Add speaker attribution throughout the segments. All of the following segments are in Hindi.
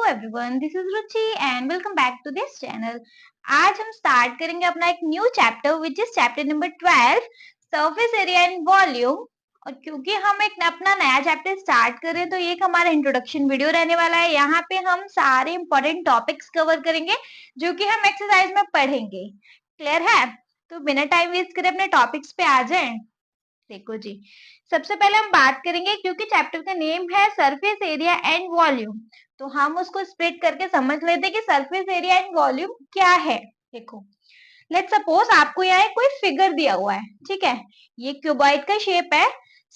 Speaker 1: Everyone, this is Ruchi and welcome back to this channel. आज हम स्टार्ट करेंगे अपना एक new chapter which is chapter number 12, surface area and volume. और क्योंकि हम एक अपना नया चैप्टर स्टार्ट कर रहे हैं तो ये एक हमारा इंट्रोडक्शन वीडियो रहने वाला है। यहाँ पे हम सारे इंपॉर्टेंट टॉपिक्स कवर करेंगे जो कि हम एक्सरसाइज में पढ़ेंगे। क्लियर है? तो बिना टाइम वेस्ट करे अपने टॉपिक्स पे आ जाएं। देखो जी, सबसे पहले हम बात करेंगे, क्योंकि चैप्टर का नेम है सरफेस एरिया एंड वॉल्यूम, तो हम उसको स्प्लिट करके समझ लेते हैं कि सरफेस एरिया एंड वॉल्यूम क्या है। देखो, लेट सपोज आपको यहाँ कोई फिगर दिया हुआ है, ठीक है, ये क्यूबॉइड का शेप है।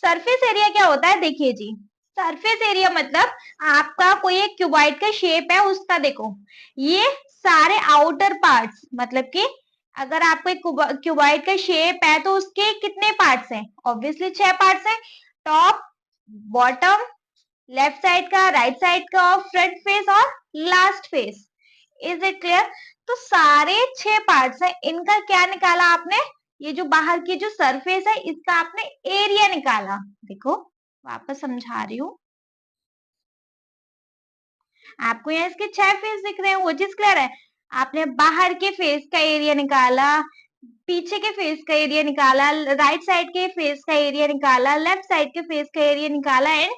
Speaker 1: सरफेस एरिया क्या होता है? देखिए जी, सरफेस एरिया मतलब आपका कोई एक क्यूबॉइड का शेप है, उसका देखो ये सारे आउटर पार्ट्स, मतलब कि अगर आपको एक क्यूबॉइड का शेप है तो उसके कितने पार्ट्स हैं? ऑब्वियसली 6 पार्ट्स हैं। टॉप, बॉटम, लेफ्ट साइड का, राइट साइड का, फ्रंट फेस और last face. Is it clear? तो सारे 6 पार्ट्स हैं, इनका क्या निकाला आपने? ये जो बाहर की जो सरफेस है इसका आपने एरिया निकाला। देखो, वापस समझा रही हूँ, आपको यहाँ इसके 6 फेस दिख रहे हैं, वो चीज क्लियर है। आपने बाहर के फेस का एरिया निकाला, पीछे के फेस का एरिया निकाला, राइट साइड के फेस का एरिया निकाला, लेफ्ट साइड के फेस का एरिया निकाला एंड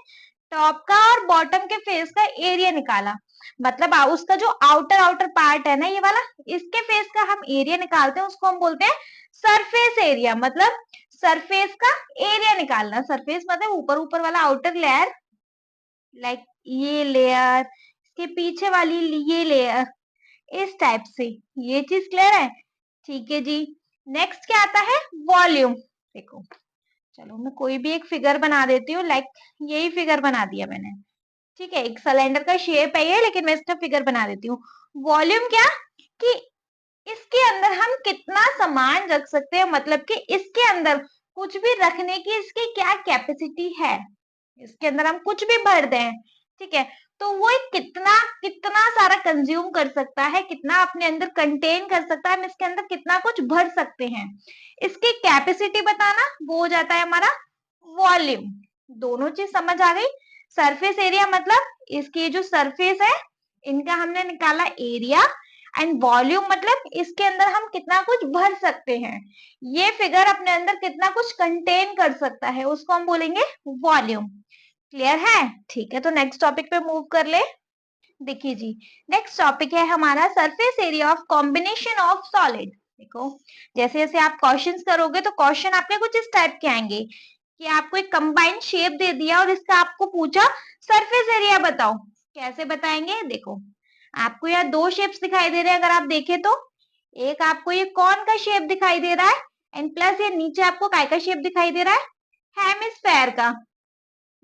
Speaker 1: टॉप का और बॉटम के फेस का एरिया निकाला। मतलब उसका जो आउटर आउटर पार्ट है ना, ये वाला, इसके फेस का हम एरिया निकालते हैं, उसको हम बोलते हैं सरफेस एरिया। मतलब सरफेस का एरिया निकालना। सरफेस मतलब ऊपर ऊपर वाला आउटर लेयर, लाइक ये लेयर, इसके पीछे वाली ये लेयर, इस टाइप से। ये चीज क्लियर है? ठीक है जी। नेक्स्ट क्या आता है? वॉल्यूम। देखो, चलो मैं कोई भी एक फिगर बना देती हूँ, लाइक यही फिगर बना दिया मैंने, ठीक है, एक सिलेंडर का शेप है ये, लेकिन मैं इसका फिगर बना देती हूँ। वॉल्यूम क्या? कि इसके अंदर हम कितना सामान रख सकते हैं, मतलब कि इसके अंदर कुछ भी रखने की इसकी क्या कैपेसिटी है। इसके अंदर हम कुछ भी भर दें, ठीक है, तो वो कितना कितना सारा कंज्यूम कर सकता है, कितना अपने अंदर कंटेन कर सकता है, हम इसके अंदर कितना कुछ भर सकते हैं, इसकी कैपेसिटी बताना, वो हो जाता है हमारा वॉल्यूम। दोनों चीज समझ आ गई? सरफेस एरिया मतलब इसकी जो सरफेस है इनका हमने निकाला एरिया, एंड वॉल्यूम मतलब इसके अंदर हम कितना कुछ भर सकते हैं, ये फिगर अपने अंदर कितना कुछ कंटेन कर सकता है, उसको हम बोलेंगे वॉल्यूम। क्लियर है? ठीक है, तो नेक्स्ट टॉपिक पे मूव कर ले। देखिए जी, नेक्स्ट टॉपिक है हमारा surface area of combination of solid. देखो, जैसे जैसे आप क्वेश्चंस करोगे तो क्वेश्चन आपके कुछ इस टाइप के आएंगे कि आपको एक कंबाइंड शेप दे दिया और इसका आपको पूछा सरफेस एरिया बताओ। कैसे बताएंगे? देखो, आपको यहाँ 2 शेप्स दिखाई दे रहे हैं, अगर आप देखें तो एक आपको ये कौन का शेप दिखाई दे रहा है, एंड प्लस ये नीचे आपको काय का शेप दिखाई दे रहा है? हेमिस्फेयर का।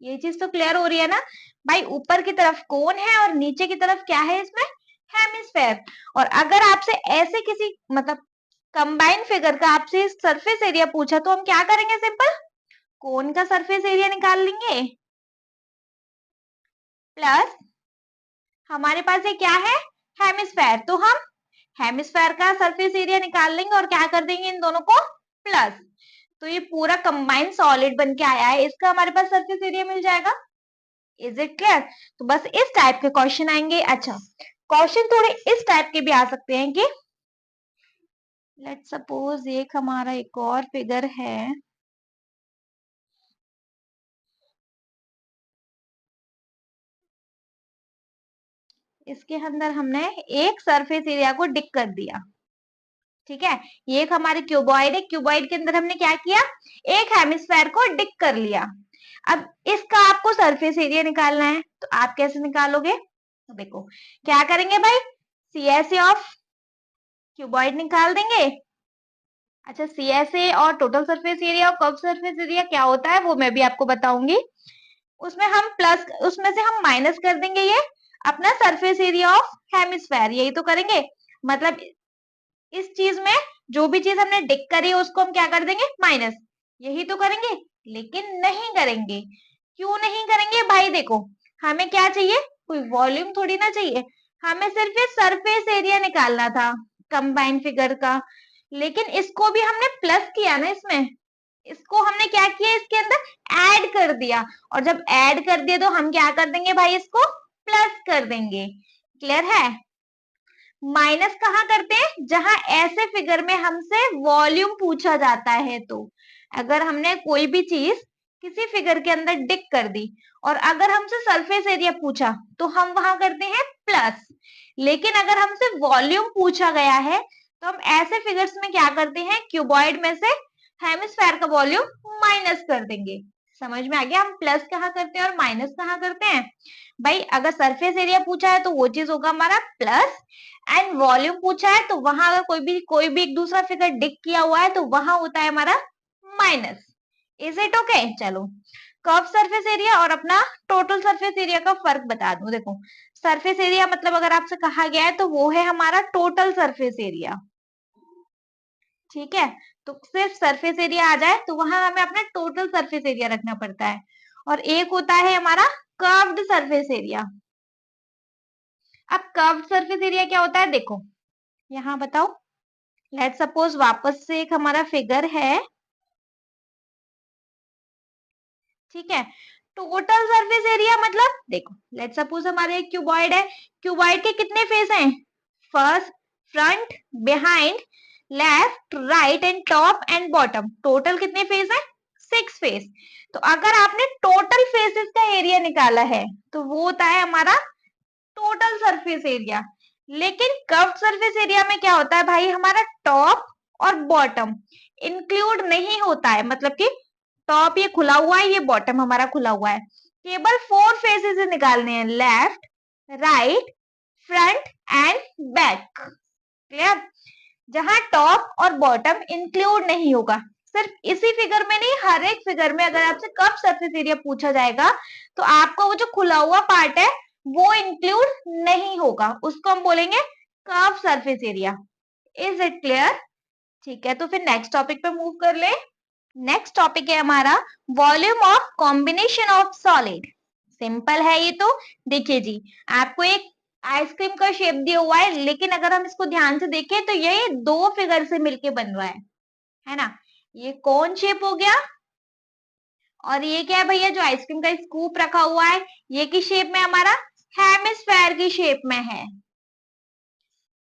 Speaker 1: ये चीज तो क्लियर हो रही है ना भाई? ऊपर की तरफ कोन है और नीचे की तरफ क्या है इसमें? हेमिस्फेयर। और अगर आपसे ऐसे किसी मतलब कंबाइंड फिगर का आपसे सरफेस एरिया पूछा तो हम क्या करेंगे? सिंपल कोन का सरफेस एरिया निकाल लेंगे, प्लस हमारे पास ये क्या है? हेमिस्फेयर, तो हम हेमिस्फेयर का सरफेस एरिया निकाल लेंगे और क्या कर देंगे? इन दोनों को प्लस। तो ये पूरा कंबाइंड सॉलिड बन के आया है, इसका हमारे पास सरफेस एरिया मिल जाएगा। Is it clear? तो बस इस टाइप के क्वेश्चन आएंगे। अच्छा, क्वेश्चन थोड़े इस टाइप के भी आ सकते हैं कि लेट सपोज एक हमारा एक और फिगर है, इसके अंदर हमने एक सरफेस एरिया को डिक कर दिया, ठीक है, ये एक हमारे क्यूबॉइड है, क्यूबॉइड के अंदर हमने क्या किया? एक हेमिस्फेयर को डिक कर लिया। अब इसका आपको सरफेस एरिया निकालना है, तो आप कैसे निकालोगे? तो देखो, क्या करेंगे भाई? सीएसए ऑफ क्यूबॉइड निकाल देंगे। अच्छा, सीएसए और टोटल सरफेस एरिया और कर्व सरफेस एरिया क्या होता है वो मैं भी आपको बताऊंगी। उसमें हम प्लस, उसमें से हम माइनस कर देंगे ये अपना सरफेस एरिया ऑफ हेमिस्फेयर, यही तो करेंगे। मतलब इस चीज में जो भी चीज हमने डिक करी है उसको हम क्या कर देंगे? माइनस, यही तो करेंगे। लेकिन नहीं करेंगे। क्यों नहीं करेंगे भाई? देखो, हमें क्या चाहिए? कोई वॉल्यूम थोड़ी ना चाहिए, हमें सिर्फ ये सरफेस एरिया निकालना था कंबाइंड फिगर का। लेकिन इसको भी हमने प्लस किया ना, इसमें इसको हमने क्या किया? इसके अंदर ऐड कर दिया, और जब ऐड कर दिया तो हम क्या कर देंगे भाई? इसको प्लस कर देंगे। क्लियर है? माइनस कहाँ करते हैं? जहां ऐसे फिगर में हमसे वॉल्यूम पूछा जाता है। तो अगर हमने कोई भी चीज किसी फिगर के अंदर डिक कर दी और अगर हमसे सरफेस एरिया पूछा तो हम वहां करते हैं प्लस। लेकिन अगर हमसे वॉल्यूम पूछा गया है तो हम ऐसे फिगर्स में क्या करते हैं? क्यूबॉइड में से हेमिस्फेयर का वॉल्यूम माइनस कर देंगे। समझ में आ गया? हम प्लस कहाँ करते हैं और माइनस कहाँ करते हैं? भाई अगर सरफेस एरिया पूछा है तो वो चीज होगा हमारा प्लस, एंड वॉल्यूम पूछा है तो वहां अगर कोई भी एक दूसरा फिगर डिक किया हुआ है तो वहां होता है हमारा माइनस। Is it okay? चलो, कर्व सरफेस एरिया और अपना टोटल सरफेस एरिया का फर्क बता दूं। देखो, सरफेस एरिया मतलब अगर आपसे कहा गया है तो वो है हमारा टोटल सरफेस एरिया। ठीक है, तो सिर्फ सरफेस एरिया आ जाए तो वहां हमें अपना टोटल सरफेस एरिया रखना पड़ता है। और एक होता है हमारा कर्व्ड सरफेस एरिया। अब कर्व्ड सरफेस एरिया क्या होता है? देखो यहाँ बताओ, लेट सपोज वापस से एक हमारा फिगर है, ठीक है। टोटल सरफेस एरिया मतलब देखो, लेट सपोज हमारे एक क्यूबॉइड है। क्यूबॉइड के कितने फेस हैं? First, front, behind, left, right and top and bottom. Total कितने फेस हैं? 6 फेस। तो अगर आपने टोटल फेसेस का एरिया निकाला है तो वो होता है हमारा टोटल सरफेस एरिया। लेकिन कर्व्ड सरफेस एरिया में क्या होता है भाई? हमारा टॉप और बॉटम इंक्लूड नहीं होता है। मतलब कि टॉप ये खुला हुआ है, ये बॉटम हमारा खुला हुआ है। केवल 4 फेसेस निकालने हैं, left, right, front end back. Clear? जहां टॉप और बॉटम इंक्लूड नहीं होगा। सिर्फ इसी फिगर में नहीं, हर एक फिगर में अगर आपसे कर्व सरफेस एरिया पूछा जाएगा तो आपको वो जो खुला हुआ पार्ट है वो इंक्लूड नहीं होगा, उसको हम बोलेंगे curve surface area. Is it clear? ठीक है, तो फिर नेक्स्ट टॉपिक पे मूव कर ले। नेक्स्ट टॉपिक है हमारा volume of combination of solid. Simple है ये तो। देखिए जी, आपको एक आइसक्रीम का शेप दिया हुआ है, लेकिन अगर हम इसको ध्यान से देखें तो ये 2 फिगर से मिलके बन रहा है ना? ये कौन शेप हो गया और ये क्या है भैया? जो आइसक्रीम का स्कूप रखा हुआ है ये किस शेप में? हमारा हेमिस्फेयर की शेप में है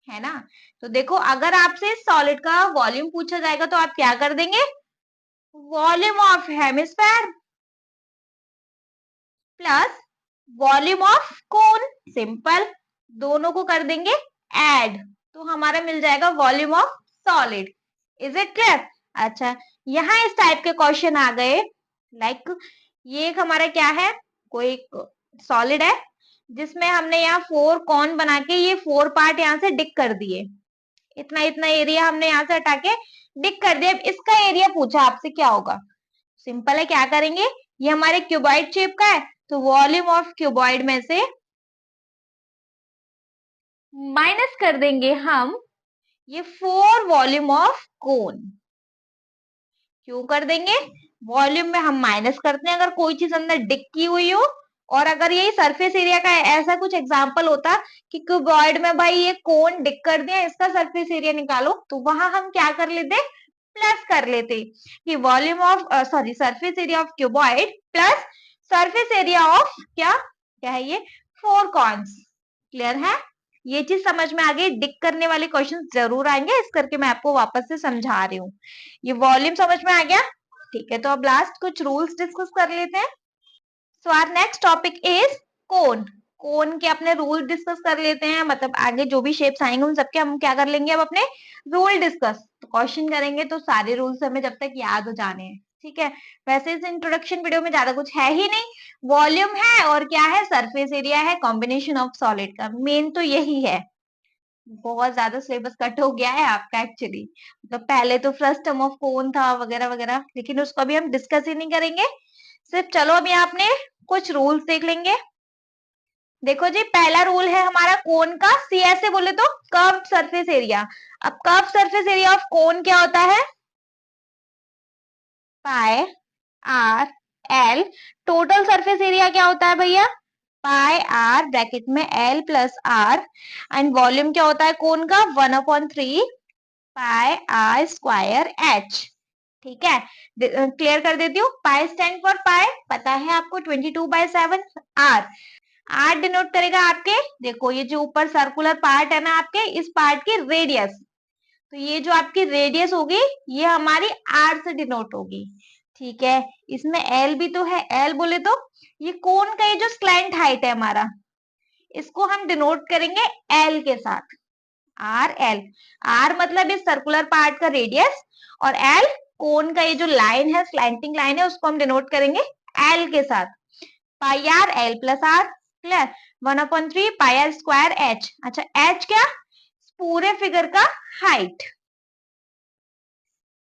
Speaker 1: ना? तो देखो, अगर आपसे सॉलिड का वॉल्यूम पूछा जाएगा तो आप क्या कर देंगे? Volume of hemisphere plus volume of cone. Simple, दोनों को कर देंगे ऐड, तो हमारा मिल जाएगा volume of solid. Is it clear? अच्छा, यहाँ इस टाइप के क्वेश्चन आ गए, लाइक ये एक हमारा क्या है? कोई सॉलिड है जिसमें हमने यहाँ 4 कॉन बना के ये 4 पार्ट यहाँ से डिक कर दिए। इतना इतना एरिया हमने यहाँ से हटा के डिक कर दिया। इसका एरिया पूछा आपसे, क्या होगा? सिंपल है, क्या करेंगे? ये हमारे क्यूबॉइड शेप का है तो वॉल्यूम ऑफ क्यूबॉइड में से माइनस कर देंगे हम ये 4 वॉल्यूम ऑफ कोन। क्यों कर देंगे? वॉल्यूम में हम माइनस करते हैं अगर कोई चीज अंदर डिक की हुई हो। और अगर यही सरफेस एरिया का ऐसा कुछ एग्जांपल होता कि क्यूबॉइड में भाई ये कोन डिक कर दिया, इसका सरफेस एरिया निकालो, तो वहां हम क्या कर लेते? प्लस कर लेते कि volume of sorry surface area of cuboid plus surface area of क्या क्या है ये? 4 कॉन्स। क्लियर है? ये चीज समझ में आ गई? डिक करने वाले क्वेश्चन जरूर आएंगे, इस करके मैं आपको वापस से समझा रही हूँ। ये वॉल्यूम समझ में आ गया? ठीक है, तो अब लास्ट कुछ रूल्स डिस्कस कर लेते हैं। So our next topic is cone. Cone के अपने रूल डिस्कस कर लेते हैं, मतलब आगे जो भी शेप्स आएंगे उन सबके हम क्या कर लेंगे? अब अपने रूल डिस्कस। तो क्वेश्चन करेंगे तो सारे रूल्स हमें जब तक याद हो जाने हैं, ठीक है। वैसे इस इंट्रोडक्शन वीडियो में ज्यादा कुछ है ही नहीं, वॉल्यूम है और क्या है? सरफेस एरिया है, कॉम्बिनेशन ऑफ सॉलिड का मेन तो यही है। बहुत ज्यादा सिलेबस कट हो गया है आपका एक्चुअली। तो पहले तो फर्स्ट टर्म ऑफ कोन था वगैरह वगैरह, लेकिन उसको अभी हम डिस्कस ही नहीं करेंगे। सिर्फ चलो अभी आपने कुछ रूल्स देख लेंगे। देखो जी, पहला रूल है हमारा कोन का, सी ऐसे बोले तो कर्व्ड सरफेस एरिया। अब curved surface area of cone क्या होता है? Pi R L. Total surface area क्या होता है भैया? पाई आर ब्रैकेट में L plus R, and volume क्या होता है कोन का? 1/3 पाई आर स्क्वायर एच। ठीक है, क्लियर कर देती हूँ। पाई स्टैंड फॉर पाई, पता है आपको, 22/7 आर। आर डिनोट करेगा आपके, देखो ये जो ऊपर सर्कुलर पार्ट है ना आपके, इस पार्ट की रेडियस, तो ये जो आपकी रेडियस होगी ये हमारी आर से डिनोट होगी। ठीक है, इसमें एल भी तो है, एल बोले तो ये कोन का ये जो स्लैंट हाइट है हमारा, इसको हम डिनोट करेंगे एल के साथ, आर एल। आर मतलब इस सर्कुलर पार्ट का रेडियस, और एल कोन का ये जो लाइन है, स्लैंटिंग लाइन है, उसको हम डिनोट करेंगे एल के साथ। Pi R L plus R, clear. 1/3 pi R square H. अच्छा, एच क्या, पूरे फिगर का हाइट,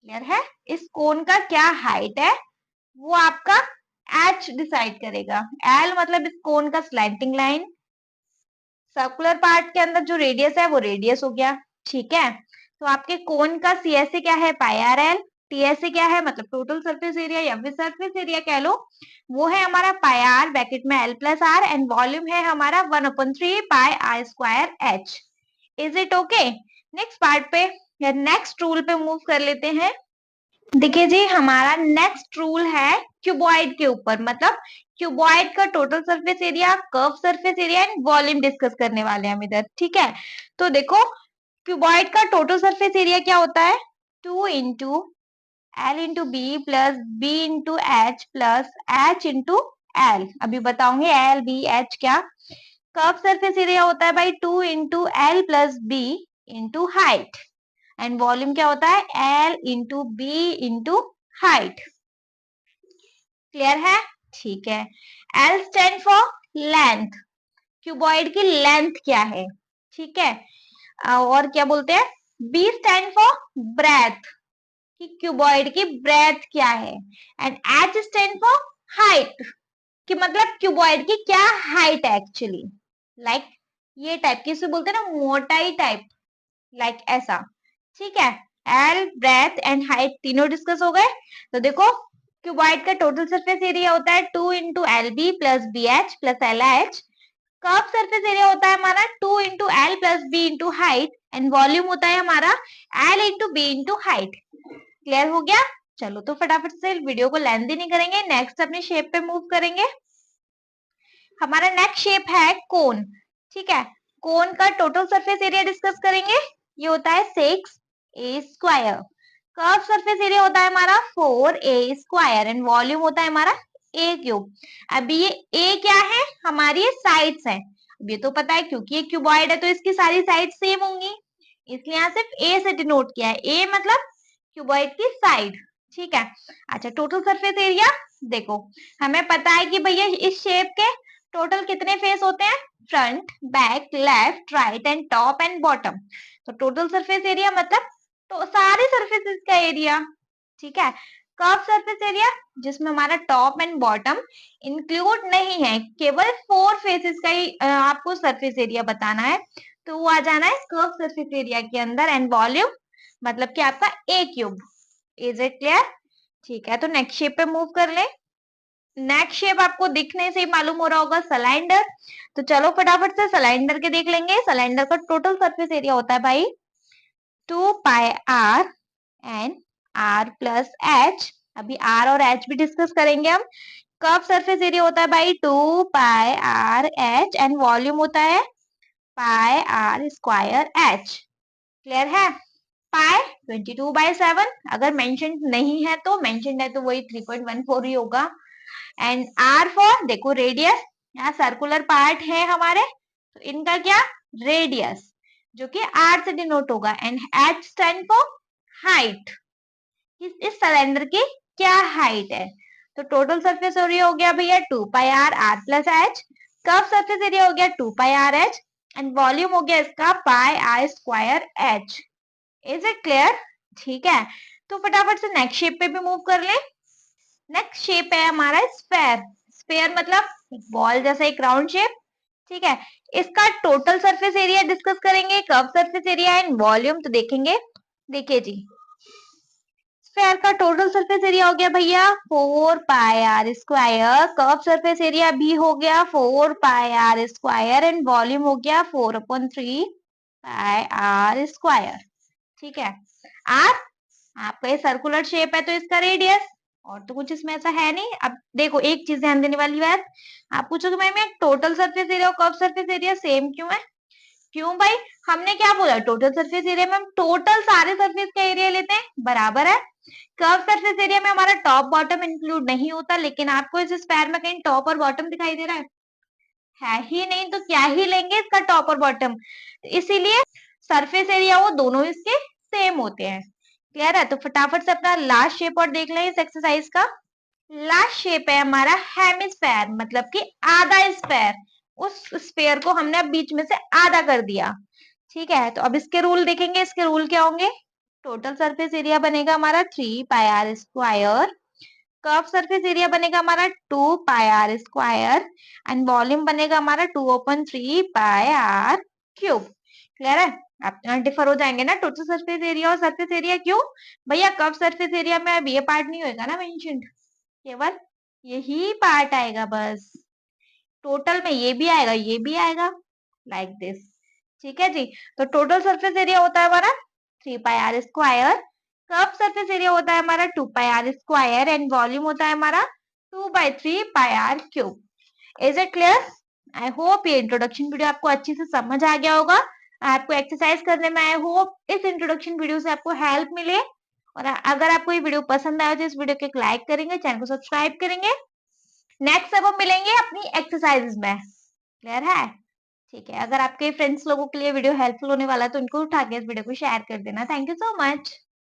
Speaker 1: क्लियर है। इस कोन का क्या हाइट है वो आपका एच डिसाइड करेगा। एल मतलब इस कोन का स्लैंटिंग लाइन, सर्कुलर पार्ट के अंदर जो रेडियस है वो रेडियस हो गया। ठीक है, तो आपके कोन का सीएसए क्या है, पाई आर एल। टीएसए क्या है, मतलब टोटल सरफेस एरिया या फिर सरफेस एरिया कह लो, वो है हमारा पाई आर ब्रैकेट में L plus R, and volume है हमारा 1/3 pi R square H. Is it okay. Next part पे या नेक्स्ट रूल पे मूव कर लेते हैं। देखिए जी, हमारा नेक्स्ट रूल है क्यूबॉइड के ऊपर, मतलब क्यूबॉइड का total surface area, curve surface area and volume discuss करने वाले हैं हम इधर। ठीक है, तो देखो क्यूबॉइड का टोटल सरफेस एरिया क्या होता है, 2 into L into B plus B into H plus H into L. अभी बताऊंगे एल बी एच क्या। कर्व सरफेस एरिया होता है भाई 2 into L plus B into height, and volume क्या होता है, L into B into height. Clear है, ठीक है। L stand for length, cuboid की लेंथ क्या है, ठीक है। और क्या बोलते हैं, बी स्टैंड फॉर ब्रेथ, कि क्यूबॉइड की ब्रेथ क्या है, and H stand for height, कि मतलब क्यूबॉइड की क्या हाइट है एक्चुअली, लाइक ये टाइप की, इसे बोलते हैं ना मोटाई टाइप, लाइक ऐसा। ठीक है, एल ब्रेथ एंड हाइट तीनों डिस्कस हो गए। तो देखो क्यूबॉइड का टोटल सरफेस एरिया होता है 2 into L B plus B H plus L H. Curve surface area होता है हमारा 2 into L plus B into height, and volume होता है हमारा L into B into height. Clear हो गया। चलो तो फटाफट से वीडियो को लेंथी नहीं करेंगे, नेक्स्ट अपने शेप पे मूव करेंगे। हमारा नेक्स्ट शेप है कोन। ठीक है, कोन का टोटल सरफेस एरिया डिस्कस करेंगे, ये होता है 6a square. Curve surface area होता है हमारा 4a स्क्वायर, एंड वॉल्यूम होता है हमारा a क्यूब। अभी ये a क्या है, हमारी साइड्स हैं। अब ये तो पता है क्योंकि ये क्यूबॉइड है तो इसकी सारी साइड सेम होंगी, इसलिए यहाँ सिर्फ a से डिनोट किया है, a मतलब क्यूबॉइड की साइड। ठीक है, अच्छा टोटल सरफेस एरिया देखो, हमें पता है कि भैया इस शेप के टोटल कितने फेस होते हैं, front back left right and top and bottom. तो टोटल सरफेस एरिया मतलब तो सारे सरफेसेस का एरिया। ठीक है, कर्व सरफेस एरिया जिसमें हमारा टॉप एंड बॉटम इंक्लूड नहीं है, केवल 4 फेसेस का ही आपको सरफेस एरिया बताना है, तो वो आ जाना है कर्व सरफेस एरिया के अंदर, एंड वॉल्यूम मतलब कि आपका ए क्यूब। Is it clear. ठीक है, तो नेक्स्ट शेप पे मूव कर ले। नेक्स्ट शेप आपको दिखने से ही मालूम हो रहा होगा, सिलेंडर। तो चलो फटाफट से सिलेंडर के देख लेंगे। सिलेंडर का टोटल सरफेस एरिया होता है भाई 2 pi R and R plus H. अभी आर और एच भी डिस्कस करेंगे हम। कर्व सरफेस एरिया होता है भाई 2 pi R H, and volume होता है pi R square H. Clear है। पाई 22/7, अगर मेंशन नहीं है तो, मेंशन है तो वही 3.14 ही होगा। एंड आर फॉर देखो रेडियस, यहाँ सर्कुलर पार्ट है हमारे, तो इनका क्या, रेडियस, जो कि आर से डिनोट होगा। And H stand for height, इस सिलेंडर की क्या हाइट है। तो टोटल सरफेस एरिया हो गया भैया 2 pi R R plus H, curve surface area हो गया 2 pi R H, and volume हो गया इसका pi R square H. Is it clear. ठीक है, तो फटाफट से नेक्स्ट शेप पे भी मूव कर ले। नेक्स्ट शेप है हमारा स्फेयर। स्फेयर मतलब बॉल जैसा एक राउंड शेप। ठीक है, इसका टोटल सरफेस एरिया डिस्कस करेंगे, curve surface area and volume तो देखेंगे। देखिए जी, स्फेयर का टोटल सरफेस एरिया हो गया भैया 4 pi R square, curve surface area भी हो गया 4 pi R square, and volume हो गया 4/3 पाई आर स्क्वायर। ठीक है, आर आपका ये सर्कुलर शेप है तो इसका रेडियस, और तो कुछ इसमें ऐसा है नहीं। अब देखो एक चीज ध्यान देने वाली बात, आप पूछोगे मैम टोटल सरफेस एरिया और कर्व सरफेस एरिया सेम क्यों है? क्यों भाई? हमने क्या बोला, टोटल सरफेस एरिया में हम टोटल सारे सरफेस का एरिया लेते हैं, बराबर है। कर्व सरफेस एरिया में हमारा टॉप बॉटम इंक्लूड नहीं होता, लेकिन आपको इस स्क्वायर में कहीं टॉप और बॉटम दिखाई दे रहा है ही नहीं, तो क्या ही लेंगे इसका टॉप और बॉटम। इसीलिए सरफेस एरिया वो दोनों इसके सेम होते हैं। क्लियर है? तो फटाफट से अपना लास्ट शेप और देख लें इस एक्सरसाइज का। लास्ट शेप है हमारा हेमिस्फेयर, मतलब कि आधा स्फेयर। उस स्फेयर को हमने अब बीच में से आधा कर दिया। ठीक है, तो अब इसके रूल देखेंगे। इसके रूल क्या होंगे? टोटल सरफेस एरिया बनेगा हमारा 3 πr², कर्व सरफेस एरिया बनेगा हमारा 2 πr² एंड वॉल्यूम बनेगा हमारा 2/3 πr³। क्लियर है? आप डिफर हो जाएंगे ना टोटल सरफेस एरिया और सरफेस एरिया। क्यों भैया? कर्व सरफेस एरिया में अब ये पार्ट नहीं होगा ना मेंशन, केवल यही पार्ट आएगा बस। टोटल में ये भी आएगा, ये भी आएगा, लाइक दिस। ठीक है जी। तो टोटल सरफेस एरिया होता है हमारा 3 πr², कर्व सरफेस एरिया होता है हमारा 2 πr² एंड वॉल्यूम होता है हमारा 2/3 πr³। Is it clear? I hope ये इंट्रोडक्शन वीडियो आपको अच्छे से समझ आ गया होगा। आपको एक्सरसाइज करने में आई होप इस इंट्रोडक्शन वीडियो से आपको हेल्प मिले। और अगर आपको ये वीडियो पसंद आया तो इस वीडियो को एक लाइक करेंगे, चैनल को सब्सक्राइब करेंगे। नेक्स्ट अब हम मिलेंगे अपनी एक्सरसाइजेज में। क्लियर है? ठीक है, अगर आपके फ्रेंड्स लोगों के लिए वीडियो हेल्पफुल होने वाला है तो उनको उठा के इस वीडियो को शेयर कर देना। Thank you so much.